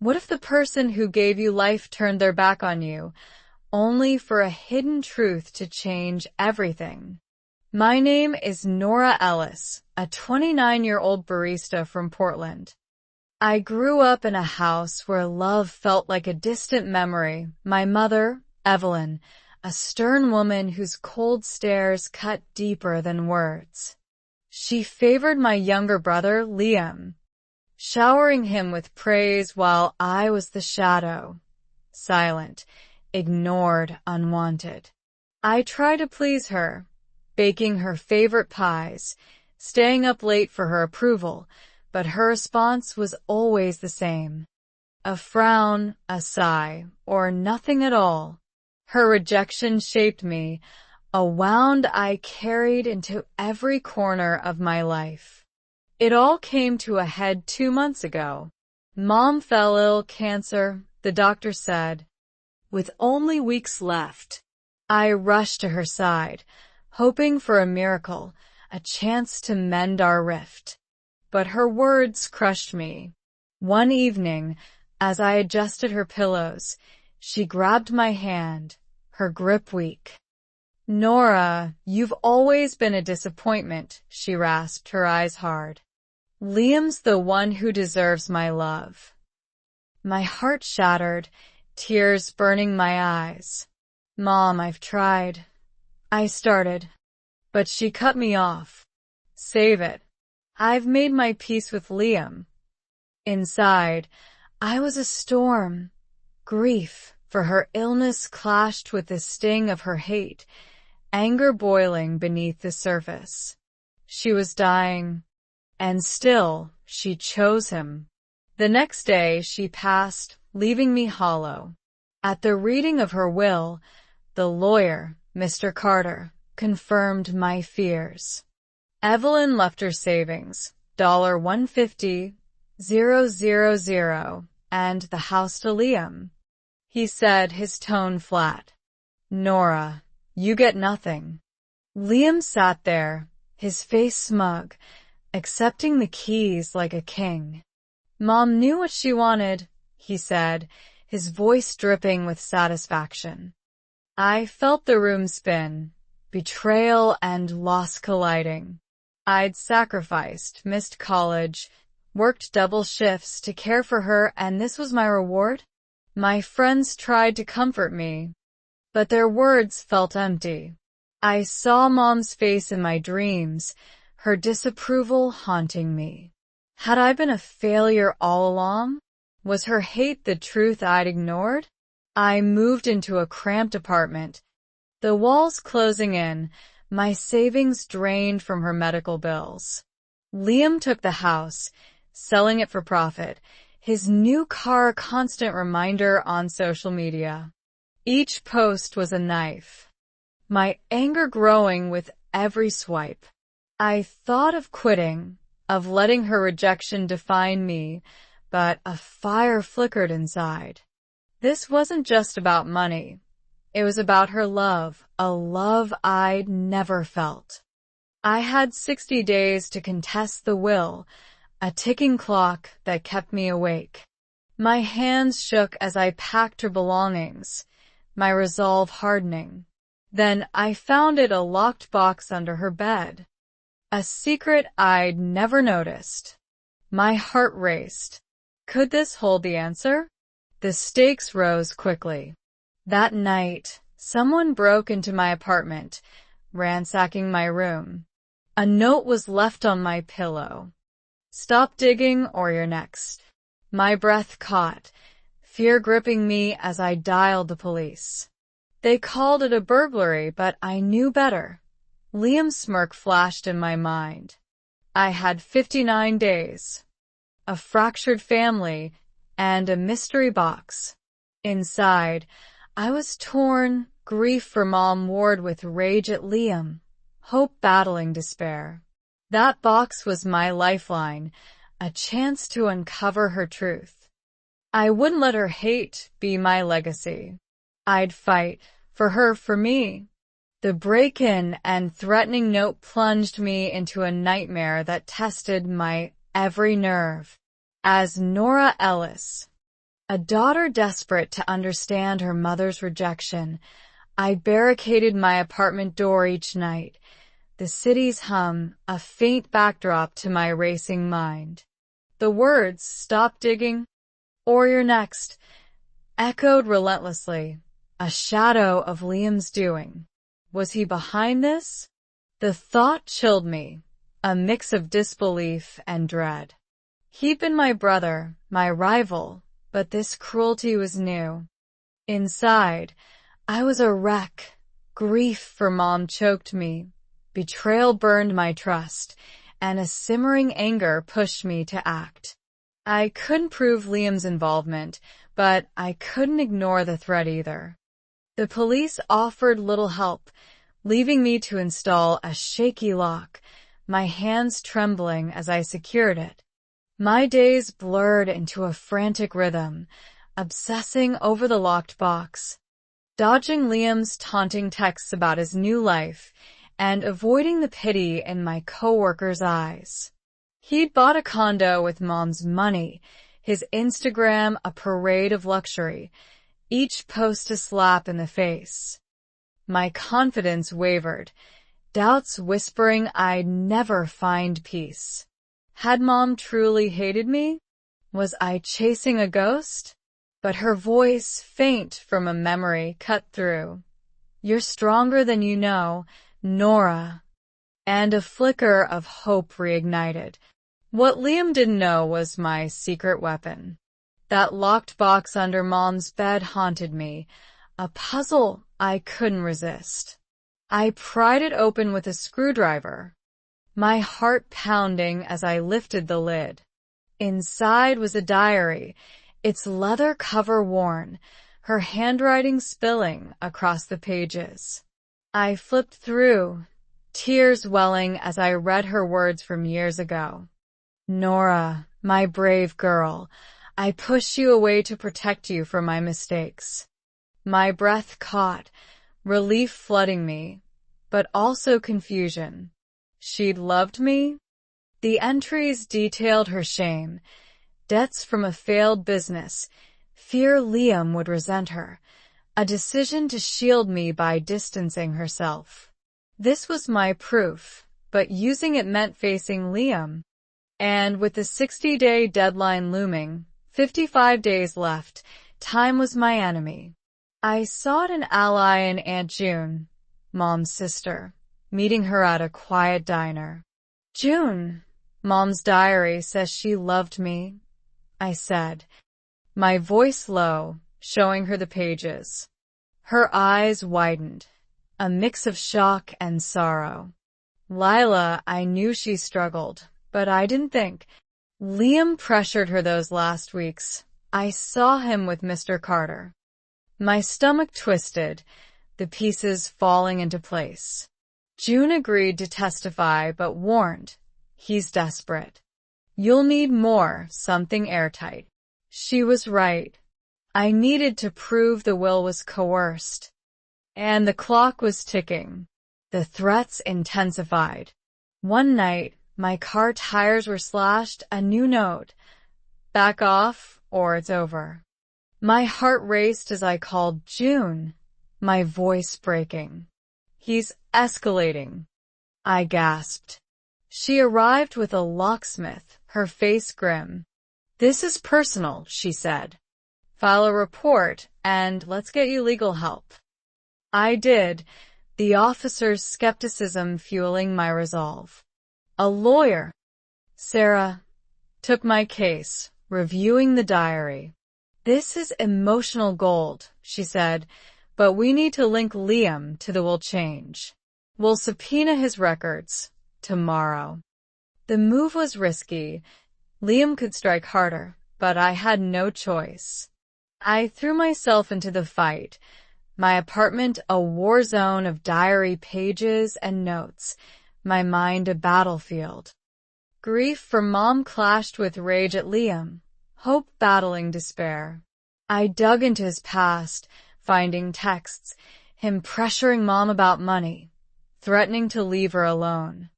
What if the person who gave you life turned their back on you, only for a hidden truth to change everything? My name is Nora Ellis, a 29-year-old barista from Portland. I grew up in a house where love felt like a distant memory. My mother, Evelyn, a stern woman whose cold stares cut deeper than words. She favored my younger brother, Liam, showering him with praise while I was the shadow, silent, ignored, unwanted. I tried to please her, baking her favorite pies, staying up late for her approval, but her response was always the same. A frown, a sigh, or nothing at all. Her rejection shaped me, a wound I carried into every corner of my life. It all came to a head 2 months ago. Mom fell ill, cancer, the doctor said. With only weeks left, I rushed to her side, hoping for a miracle, a chance to mend our rift. But her words crushed me. One evening, as I adjusted her pillows, she grabbed my hand, her grip weak. "Nora, you've always been a disappointment," she rasped, her eyes hard. "Liam's the one who deserves my love." My heart shattered, tears burning my eyes. "Mom, I've tried," I started, but she cut me off. "Save it. I've made my peace with Liam." Inside, I was a storm. Grief for her illness clashed with the sting of her hate, anger boiling beneath the surface. She was dying, and still she chose him. The next day she passed, leaving me hollow. At the reading of her will, the lawyer, Mr. Carter, confirmed my fears. Evelyn left her savings, $150,000, and the house to Liam. He said, his tone flat. "Nora, you get nothing." Liam sat there, his face smug, accepting the keys like a king. "Mom knew what she wanted," he said, his voice dripping with satisfaction. I felt the room spin, betrayal and loss colliding. I'd sacrificed, missed college, worked double shifts to care for her, and this was my reward? My friends tried to comfort me, but their words felt empty. I saw Mom's face in my dreams, her disapproval haunting me. Had I been a failure all along? Was her hate the truth I'd ignored? I moved into a cramped apartment, the walls closing in, my savings drained from her medical bills. Liam took the house, selling it for profit, his new car a constant reminder on social media. Each post was a knife, my anger growing with every swipe. I thought of quitting, of letting her rejection define me, but a fire flickered inside. This wasn't just about money. It was about her love, a love I'd never felt. I had 60 days to contest the will, a ticking clock that kept me awake. My hands shook as I packed her belongings, my resolve hardening. Then I found it, a locked box under her bed. A secret I'd never noticed. My heart raced. Could this hold the answer? The stakes rose quickly. That night, someone broke into my apartment, ransacking my room. A note was left on my pillow. "Stop digging or you're next." My breath caught, fear gripping me as I dialed the police. They called it a burglary, but I knew better. Liam's smirk flashed in my mind. I had 59 days, a fractured family, and a mystery box. Inside, I was torn, grief for Mom warred with rage at Liam, hope battling despair. That box was my lifeline, a chance to uncover her truth. I wouldn't let her hate be my legacy. I'd fight, for her, for me. The break-in and threatening note plunged me into a nightmare that tested my every nerve. As Nora Ellis, A daughter desperate to understand her mother's rejection, I barricaded my apartment door each night, the city's hum a faint backdrop to my racing mind. The words, "Stop digging," or "You're next," echoed relentlessly, a shadow of Liam's doing. Was he behind this? The thought chilled me, a mix of disbelief and dread. He'd been my brother, my rival, but this cruelty was new. Inside, I was a wreck. Grief for Mom choked me, betrayal burned my trust, and a simmering anger pushed me to act. I couldn't prove Liam's involvement, but I couldn't ignore the threat either. The police offered little help, leaving me to install a shaky lock, my hands trembling as I secured it. My days blurred into a frantic rhythm, obsessing over the locked box, dodging Liam's taunting texts about his new life, and avoiding the pity in my coworkers' eyes. He'd bought a condo with Mom's money, his Instagram a parade of luxury, each post a slap in the face. My confidence wavered, doubts whispering I'd never find peace. Had Mom truly hated me? Was I chasing a ghost? But her voice, faint from a memory, cut through. "You're stronger than you know, Nora." And a flicker of hope reignited. What Liam didn't know was my secret weapon. That locked box under Mom's bed haunted me, a puzzle I couldn't resist. I pried it open with a screwdriver, my heart pounding as I lifted the lid. Inside was a diary, its leather cover worn, her handwriting spilling across the pages. I flipped through, tears welling as I read her words from years ago. "Nora, my brave girl, I pushed you away to protect you from my mistakes." My breath caught, relief flooding me, but also confusion. She'd loved me? The entries detailed her shame, debts from a failed business, fear Liam would resent her, a decision to shield me by distancing herself. This was my proof, but using it meant facing Liam. And with the 60-day deadline looming, 55 days left, time was my enemy. I sought an ally in Aunt June, Mom's sister, meeting her at a quiet diner. "June, Mom's diary says she loved me," I said, my voice low, showing her the pages. Her eyes widened, a mix of shock and sorrow. Lila, I knew she struggled, but I didn't think. Liam pressured her those last weeks. I saw him with Mr. Carter. My stomach twisted, the pieces falling into place. June agreed to testify, but warned, "He's desperate. You'll need more, something airtight." She was right. I needed to prove the will was coerced. And the clock was ticking. The threats intensified. One night, my car tires were slashed, a new note. "Back off, or it's over." My heart raced as I called June, my voice breaking. "He's escalating," I gasped. She arrived with a locksmith, her face grim. "This is personal," she said. "File a report, and let's get you legal help." I did, the officer's skepticism fueling my resolve. A lawyer, Sarah, took my case, reviewing the diary. "This is emotional gold," she said, "but we need to link Liam to the will change. We'll subpoena his records tomorrow." The move was risky. Liam could strike harder, but I had no choice. I threw myself into the fight, my apartment a war zone of diary pages and notes, my mind a battlefield. Grief for Mom clashed with rage at Liam, hope battling despair. I dug into his past, finding texts, him pressuring Mom about money, threatening to leave her alone.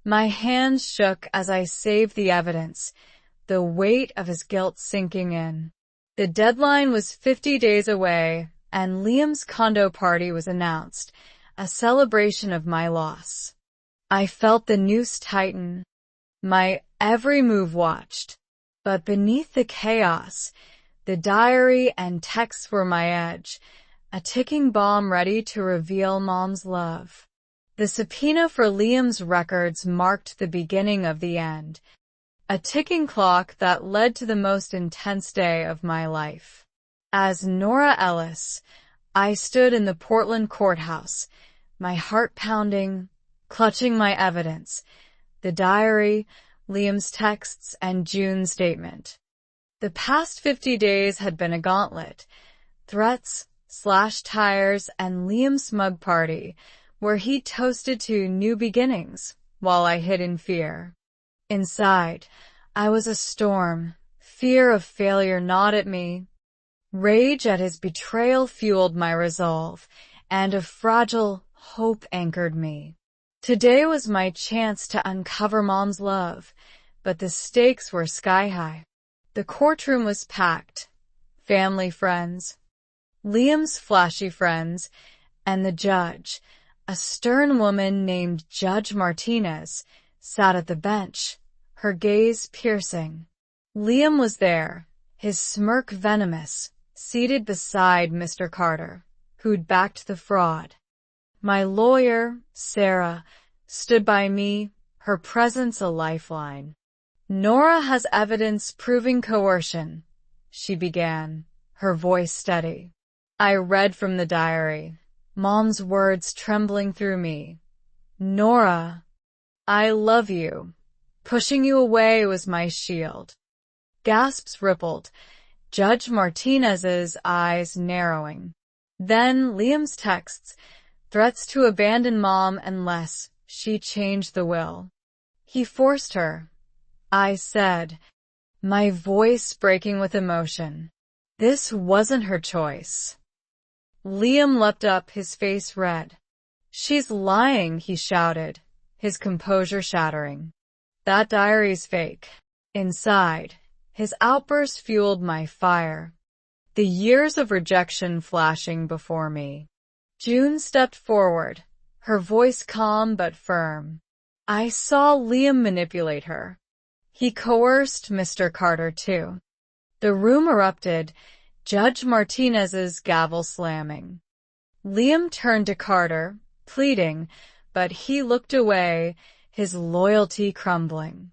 My hands shook as I saved the evidence, the weight of his guilt sinking in. The deadline was 50 days away, and Liam's condo party was announced, a celebration of my loss. I felt the noose tighten. My every move watched. But beneath the chaos, the diary and texts were my edge, a ticking bomb ready to reveal Mom's love. The subpoena for Liam's records marked the beginning of the end, a ticking clock that led to the most intense day of my life. As Nora Ellis, I stood in the Portland courthouse, my heart pounding, clutching my evidence, the diary, Liam's texts, and June's statement. The past 50 days had been a gauntlet. Threats, slashed tires, and Liam's smug party, where he toasted to new beginnings, while I hid in fear. Inside, I was a storm. Fear of failure gnawed at me. Rage at his betrayal fueled my resolve, and a fragile hope anchored me. Today was my chance to uncover Mom's love, but the stakes were sky high. The courtroom was packed. Family friends, Liam's flashy friends, and the judge, a stern woman named Judge Martinez, sat at the bench, her gaze piercing. Liam was there, his smirk venomous, seated beside Mr. Carter, who'd backed the fraud. My lawyer, Sarah, stood by me, her presence a lifeline. Nora has evidence proving coercion, she began, her voice steady. I read from the diary, Mom's words trembling through me. Nora, I love you. Pushing you away was my shield. Gasps rippled, Judge Martinez's eyes narrowing. Then Liam's texts, threats to abandon Mom unless she changed the will. He forced her, I said, my voice breaking with emotion. This wasn't her choice. Liam leapt up, his face red. She's lying, he shouted, his composure shattering. That diary's fake. Inside, his outburst fueled my fire. The years of rejection flashing before me. June stepped forward, her voice calm but firm. I saw Liam manipulate her. He coerced Mr. Carter too. The room erupted, Judge Martinez's gavel slamming. Liam turned to Carter, pleading, but he looked away, his loyalty crumbling.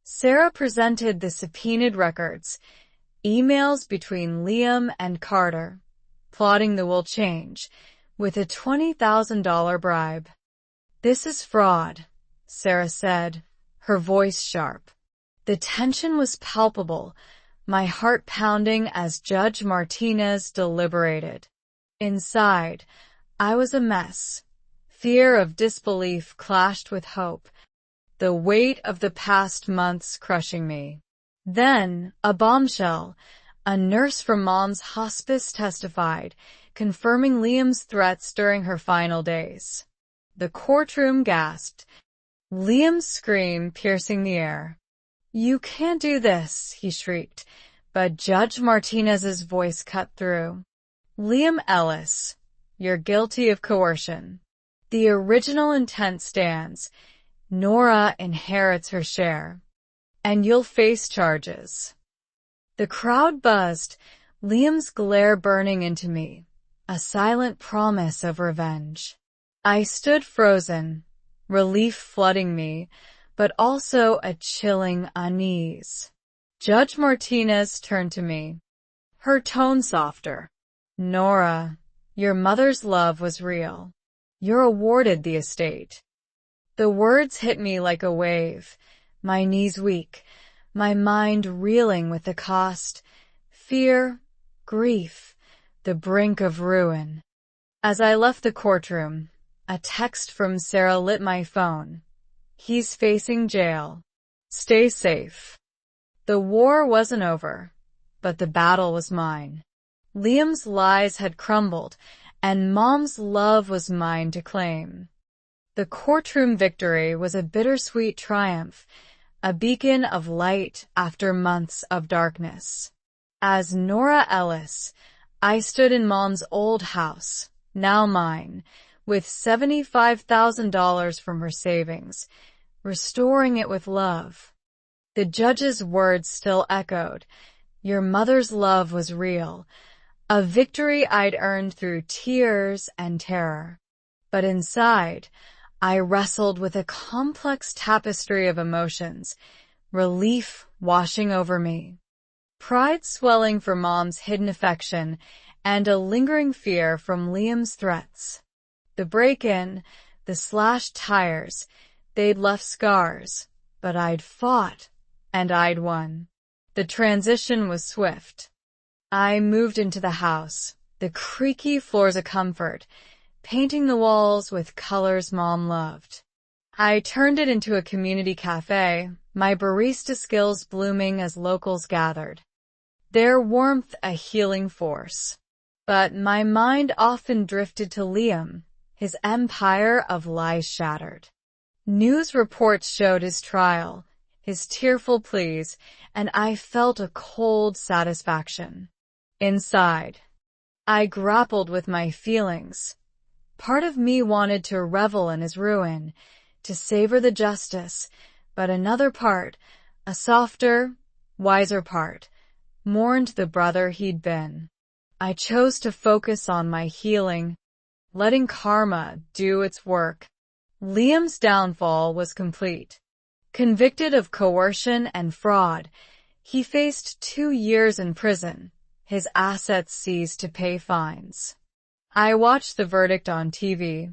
Sarah presented the subpoenaed records, emails between Liam and Carter, plotting the will change, with a $20,000 bribe. This is fraud, Sarah said, her voice sharp. The tension was palpable, my heart pounding as Judge Martinez deliberated. Inside, I was a mess. Fear of disbelief clashed with hope, the weight of the past months crushing me. Then, a bombshell. A nurse from Mom's hospice testified, confirming Liam's threats during her final days. The courtroom gasped, Liam's scream piercing the air. You can't do this, he shrieked, but Judge Martinez's voice cut through. Liam Ellis, you're guilty of coercion. The original intent stands. Nora inherits her share. And you'll face charges. The crowd buzzed, Liam's glare burning into me, a silent promise of revenge. I stood frozen, relief flooding me, but also a chilling unease. Judge Martinez turned to me, her tone softer. Nora, your mother's love was real. You're awarded the estate. The words hit me like a wave, my knees weak, my mind reeling with the cost, fear, grief, the brink of ruin. As I left the courtroom, a text from Sarah lit my phone. He's facing jail. Stay safe. The war wasn't over, but the battle was mine. Liam's lies had crumbled, and Mom's love was mine to claim. The courtroom victory was a bittersweet triumph, a beacon of light after months of darkness. As Nora Ellis, I stood in Mom's old house, now mine, with $75,000 from her savings, restoring it with love. The judge's words still echoed. Your mother's love was real, a victory I'd earned through tears and terror. But inside, I wrestled with a complex tapestry of emotions, relief washing over me, pride swelling for Mom's hidden affection, and a lingering fear from Liam's threats. The break-in, the slashed tires, they'd left scars, but I'd fought, and I'd won. The transition was swift. I moved into the house, the creaky floors a comfort, painting the walls with colors Mom loved. I turned it into a community cafe, my barista skills blooming as locals gathered, their warmth a healing force. But my mind often drifted to Liam, his empire of lies shattered. News reports showed his trial, his tearful pleas, and I felt a cold satisfaction. Inside, I grappled with my feelings. Part of me wanted to revel in his ruin, to savor the justice, but another part, a softer, wiser part, mourned the brother he'd been. I chose to focus on my healing, letting karma do its work. Liam's downfall was complete. Convicted of coercion and fraud, he faced 2 years in prison, his assets seized to pay fines. I watched the verdict on TV,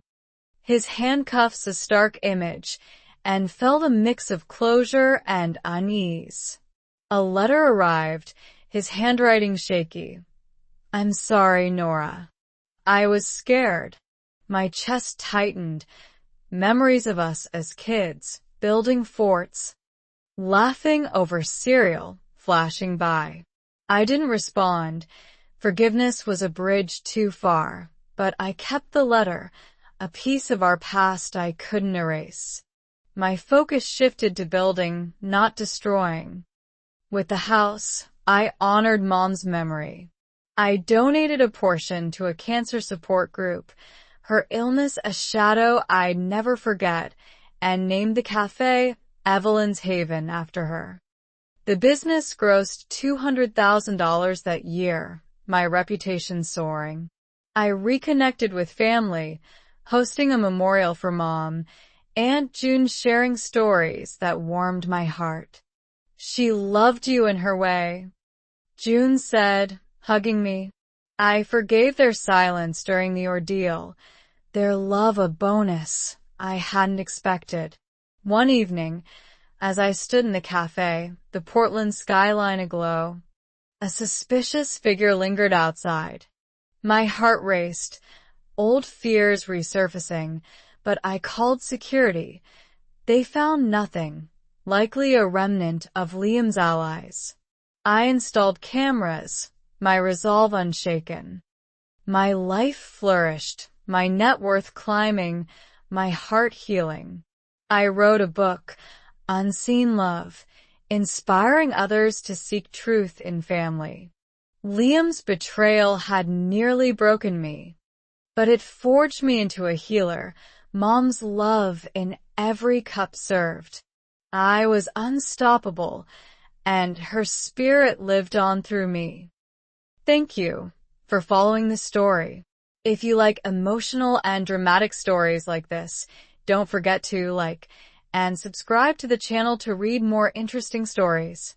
his handcuffs a stark image, and felt a mix of closure and unease. A letter arrived, his handwriting shaky. I'm sorry, Nora. I was scared. My chest tightened. Memories of us as kids, building forts, laughing over cereal, flashing by. I didn't respond. Forgiveness was a bridge too far, but I kept the letter, a piece of our past I couldn't erase. My focus shifted to building, not destroying. With the house, I honored Mom's memory. I donated a portion to a cancer support group, her illness a shadow I'd never forget, and named the cafe Evelyn's Haven after her. The business grossed $200,000 that year, my reputation soaring. I reconnected with family, hosting a memorial for Mom, and June sharing stories that warmed my heart. She loved you in her way, June said, hugging me. I forgave their silence during the ordeal, their love a bonus I hadn't expected. One evening, as I stood in the cafe, the Portland skyline aglow, a suspicious figure lingered outside. My heart raced, old fears resurfacing, but I called security. They found nothing, likely a remnant of Liam's allies. I installed cameras, my resolve unshaken. My life flourished, my net worth climbing, my heart healing. I wrote a book, Unseen Love, inspiring others to seek truth in family. Liam's betrayal had nearly broken me, but it forged me into a healer, Mom's love in every cup served. I was unstoppable, and her spirit lived on through me. Thank you for following the story. If you like emotional and dramatic stories like this, don't forget to like and subscribe to the channel to read more interesting stories.